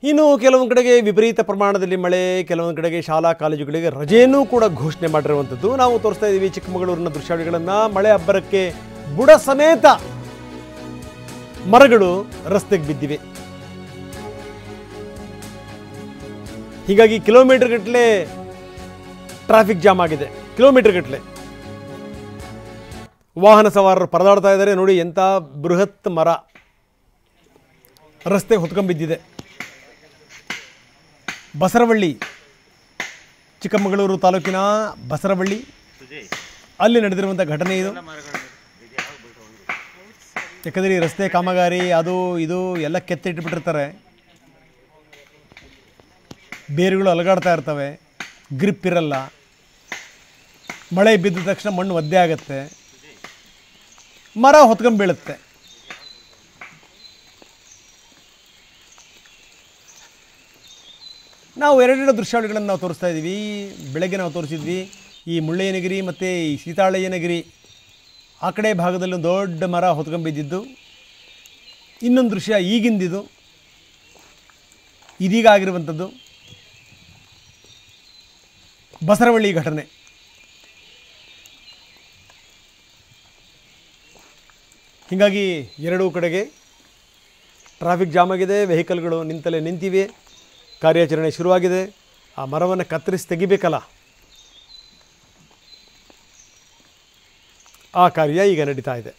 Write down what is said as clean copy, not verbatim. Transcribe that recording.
ಇನ್ನು ಕೆಲವೊಂದು ಕಡೆಗೆ ವಿಪರೀತ ಪ್ರಮಾಣದಲ್ಲಿ ಮಳೆ, ಕೆಲವೊಂದು ಕಡೆಗೆ ಶಾಲಾ ಕಾಲೇಜುಗಳಿಗೆ ರಜೆಯನ್ನೂ ಕೂಡ ಘೋಷಣೆ ಮಾಡಿರುವಂಥದ್ದು ನಾವು ತೋರಿಸ್ತಾ ಇದ್ದೀವಿ. ಚಿಕ್ಕಮಗಳೂರಿನ ದೃಶ್ಯಾವಳಿಗಳನ್ನು. ಮಳೆ ಅಬ್ಬರಕ್ಕೆ ಬುಡ ಸಮೇತ ಮರಗಳು ರಸ್ತೆಗೆ ಬಿದ್ದಿವೆ. ಹೀಗಾಗಿ ಕಿಲೋಮೀಟರ್ ಗಟ್ಟಲೆ ಟ್ರಾಫಿಕ್ ಜಾಮ್ ಆಗಿದೆ. ಕಿಲೋಮೀಟರ್ ಗಟ್ಟಲೆ ವಾಹನ ಸವಾರರು ಪರದಾಡ್ತಾ ಇದ್ದಾರೆ. ನೋಡಿ, ಎಂಥ ಬೃಹತ್ ಮರ ರಸ್ತೆಗೆ ಹೊತ್ಕೊಂಡ್ಬಿದ್ದಿದೆ. ಬಸರವಳ್ಳಿ, ಚಿಕ್ಕಮಗಳೂರು ತಾಲೂಕಿನ ಬಸರವಳ್ಳಿ, ಅಲ್ಲಿ ನಡೆದಿರುವಂಥ ಘಟನೆ ಇದು. ಯಾಕಂದರೆ ಈ ರಸ್ತೆ ಕಾಮಗಾರಿ ಅದು ಇದು ಎಲ್ಲ ಕೆತ್ತಿಟ್ಬಿಟ್ಟಿರ್ತಾರೆ. ಬೇರುಗಳು ಅಲಗಾಡ್ತಾ ಇರ್ತವೆ, ಗ್ರಿಪ್ ಇರಲ್ಲ. ಮಳೆ ಬಿದ್ದ ತಕ್ಷಣ ಮಣ್ಣು ಒದ್ದೆ ಆಗುತ್ತೆ, ಮರ ಹೊತ್ಕೊಂಡ್ಬೀಳುತ್ತೆ. ನಾವು ಎರಡೆರಡು ದೃಶ್ಯಾವಳಿಗಳನ್ನು ನಾವು ತೋರಿಸ್ತಾ ಇದ್ದೀವಿ. ಬೆಳಗ್ಗೆ ನಾವು ತೋರಿಸಿದ್ವಿ ಈ ಮುಳ್ಳಯ್ಯನಗಿರಿ ಮತ್ತು ಈ ಸೀತಾಳಯ್ಯನಗಿರಿ ಆ ಕಡೆ ಭಾಗದಲ್ಲಿ ಒಂದು ದೊಡ್ಡ ಮರ ಹೊತ್ಕೊಂಡ್ಬಿದ್ದಿದ್ದು. ಇನ್ನೊಂದು ದೃಶ್ಯ ಈಗಿಂದಿದು, ಇದೀಗ ಆಗಿರುವಂಥದ್ದು ಬಸರವಳ್ಳಿ ಘಟನೆ. ಹೀಗಾಗಿ ಎರಡೂ ಕಡೆಗೆ ಟ್ರಾಫಿಕ್ ಜಾಮ್ ಆಗಿದೆ, ವೆಹಿಕಲ್ಗಳು ನಿಂತಲೇ ನಿಂತಿವೆ, ಕಾರ್ಯಾಚರಣೆ ಶುರುವಾಗಿದೆ. ಆ ಮರವನ್ನು ಕತ್ತರಿಸಿ ತೆಗಿಬೇಕಲ್ಲ, ಆ ಕಾರ್ಯ ಈಗ ನಡೀತಾ ಇದೆ.